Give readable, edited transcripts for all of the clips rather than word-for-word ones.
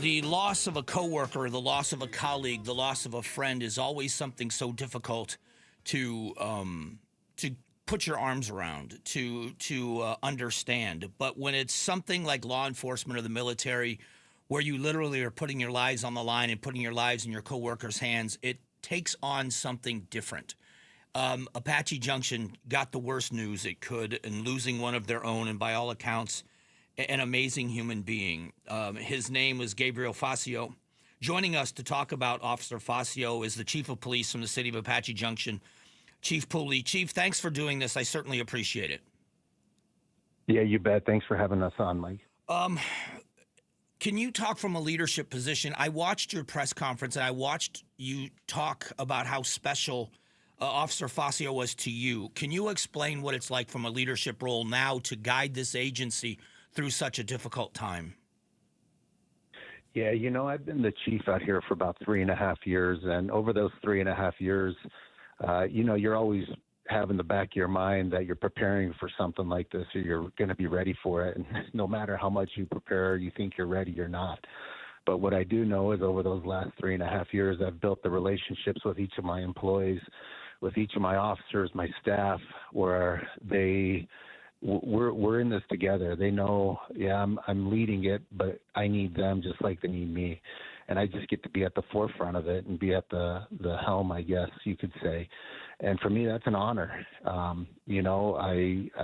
The loss of a coworker, the loss of a colleague, the loss of a friend is always something so difficult to put your arms around, to understand. But when it's something like law enforcement or the military, where you literally are putting your lives on the line and putting your lives in your coworkers' hands, it takes on something different. Apache Junction got the worst news it could in losing one of their own, and by all accounts, an amazing human being. His name was Gabriel Facio. Joining us to talk about Officer Facio is the Chief of Police from the city of Apache Junction, Chief Pooley. Chief, thanks for doing this. I certainly appreciate it. Yeah, you bet. Thanks for having us on, Mike. Can you talk from a leadership position? I watched your press conference, and I watched you talk about how special Officer Facio was to you. Can you explain what it's like from a leadership role now to guide this agency through such a difficult time? Yeah, I've been the chief out here for about 3.5 years, and over those 3.5 years, you're always having the back of your mind that you're preparing for something like this, or you're going to be ready for it. And no matter how much you prepare, you think you're ready, you're not. But what I do know is over those last 3.5 years, I've built the relationships with each of my employees, with each of my officers, my staff, where we're in this together. They know, I'm leading it, but I need them just like they need me. And I just get to be at the forefront of it and be at the helm, I guess you could say. And for me, that's an honor. I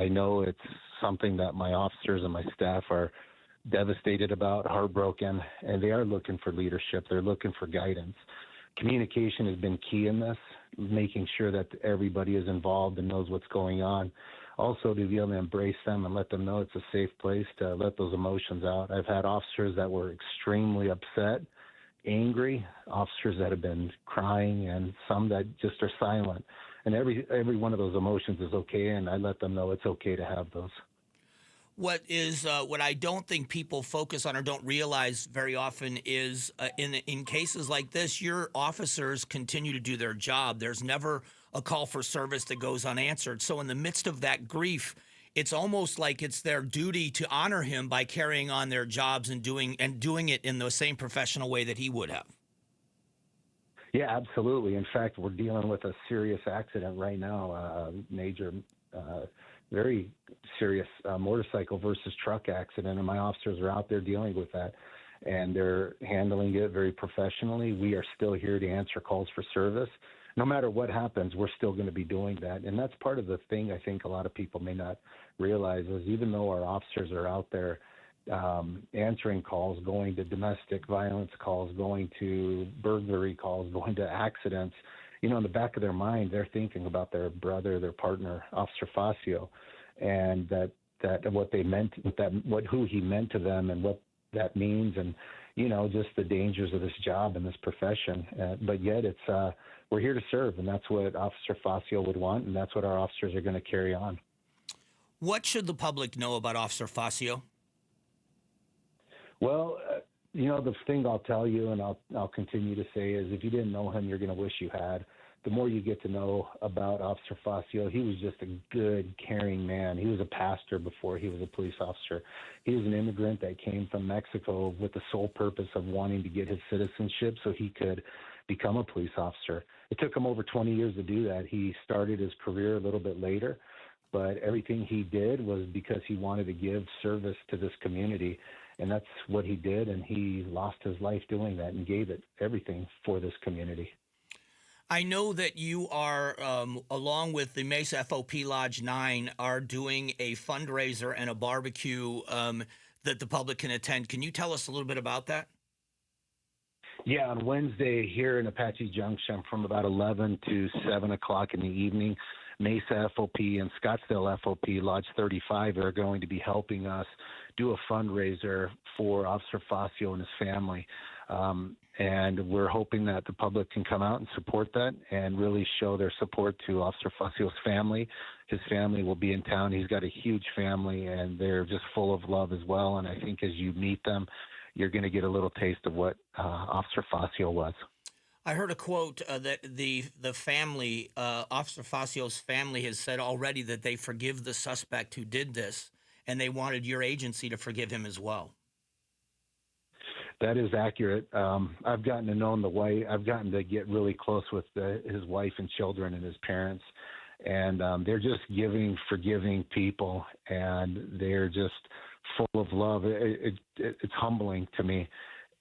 know it's something that my officers and my staff are devastated about, heartbroken, and they are looking for leadership. They're looking for guidance. Communication has been key in this, making sure that everybody is involved and knows what's going on. Also, to be able to embrace them and let them know it's a safe place to let those emotions out. I've had officers that were extremely upset, angry, officers that have been crying, and some that just are silent. And every one of those emotions is okay, and I let them know it's okay to have those. What I don't think people focus on or don't realize very often is in cases like this, your officers continue to do their job. There's never a call for service that goes unanswered. So in the midst of that grief, it's almost like it's their duty to honor him by carrying on their jobs and doing it in the same professional way that he would have. Yeah, absolutely. In fact, we're dealing with a serious accident right now, a major very serious motorcycle versus truck accident, and my officers are out there dealing with that, and they're handling it very professionally. We are still here to answer calls for service. No matter what happens, we're still going to be doing that, and that's part of the thing I think a lot of people may not realize is even though our officers are out there answering calls, going to domestic violence calls, going to burglary calls, going to accidents, in the back of their mind, they're thinking about their brother, their partner, Officer Facio, and that what they meant, who he meant to them, and what that means, and just the dangers of this job and this profession. But yet, it's we're here to serve, and that's what Officer Facio would want, and that's what our officers are going to carry on. What should the public know about Officer Facio? Well, the thing I'll tell you, and I'll continue to say, is if you didn't know him, you're going to wish you had. The more you get to know about Officer Facio, he was just a good, caring man. He was a pastor before he was a police officer. He was an immigrant that came from Mexico with the sole purpose of wanting to get his citizenship so he could become a police officer. It took him over 20 years to do that. He started his career a little bit later, but everything he did was because he wanted to give service to this community. And that's what he did, and he lost his life doing that and gave it everything for this community. I know that you are, along with the Mesa FOP Lodge 9, are doing a fundraiser and a barbecue that the public can attend. Can you tell us a little bit about that? Yeah, on Wednesday here in Apache Junction from about 11 to 7 o'clock in the evening, Mesa FOP and Scottsdale FOP Lodge 35 are going to be helping us do a fundraiser for Officer Facio and his family. And we're hoping that the public can come out and support that and really show their support to Officer Facio's family. His family will be in town. He's got a huge family, and they're just full of love as well. And I think as you meet them, you're going to get a little taste of what Officer Facio was. I heard a quote that the family, Officer Facio's family, has said already that they forgive the suspect who did this, and they wanted your agency to forgive him as well. That is accurate. I've gotten to know the wife. I've gotten to get really close with his wife and children and his parents, and they're just giving, forgiving people, and they're just full of love. It's humbling to me,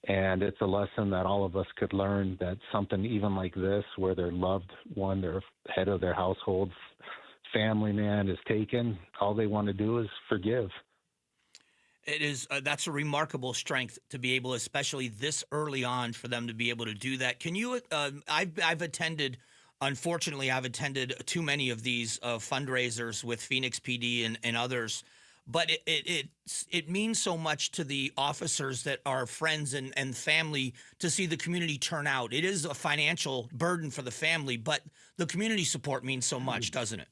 and it's a lesson that all of us could learn, that something even like this, where their loved one, their head of their household, family man, is taken, all they want to do is forgive. It is that's a remarkable strength to be able, especially this early on, for them to be able to do that. Can you? I've attended. Unfortunately, I've attended too many of these fundraisers with Phoenix PD and others, but it means so much to the officers that are friends and family to see the community turn out. It is a financial burden for the family, but the community support means so much, doesn't it?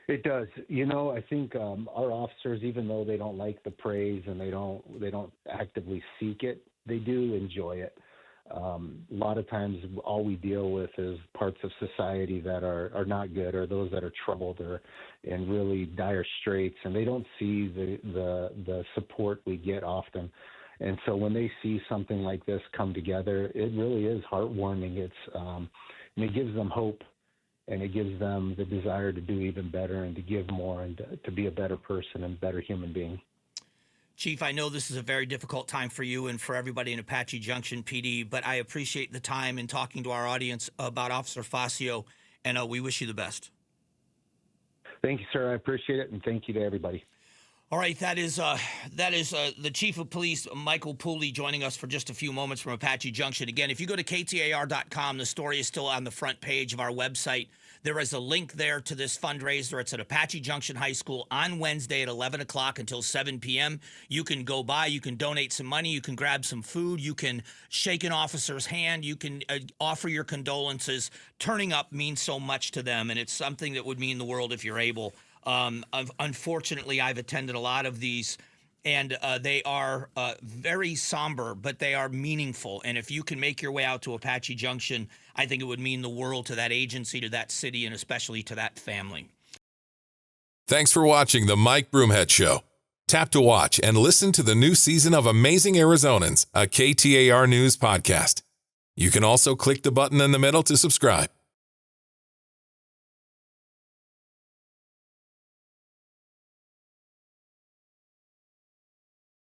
It does. I think our officers, even though they don't like the praise and they don't actively seek it, they do enjoy it. A lot of times all we deal with is parts of society that are not good, or those that are troubled or in really dire straits, and they don't see the support we get often. And so when they see something like this come together, it really is heartwarming. And it gives them hope. And it gives them the desire to do even better and to give more and to be a better person and better human being. Chief, I know this is a very difficult time for you and for everybody in Apache Junction PD, but I appreciate the time in talking to our audience about Officer Facio, and we wish you the best. Thank you, sir. I appreciate it, and thank you to everybody. All right, that is the Chief of Police, Michael Pooley, joining us for just a few moments from Apache Junction. Again, if you go to KTAR.com, the story is still on the front page of our website. There is a link there to this fundraiser. It's at Apache Junction High School on Wednesday at 11 o'clock until 7 p.m. You can go by. You can donate some money. You can grab some food. You can shake an officer's hand. You can offer your condolences. Turning up means so much to them, and it's something that would mean the world if you're able. Unfortunately, I've attended a lot of these, and they are very somber, but they are meaningful. And if you can make your way out to Apache Junction, I think it would mean the world to that agency, to that city, and especially to that family. Thanks for watching the Mike Broomhead Show. Tap to watch and listen to the new season of Amazing Arizonans, a KTAR News podcast. You can also click the button in the middle to subscribe.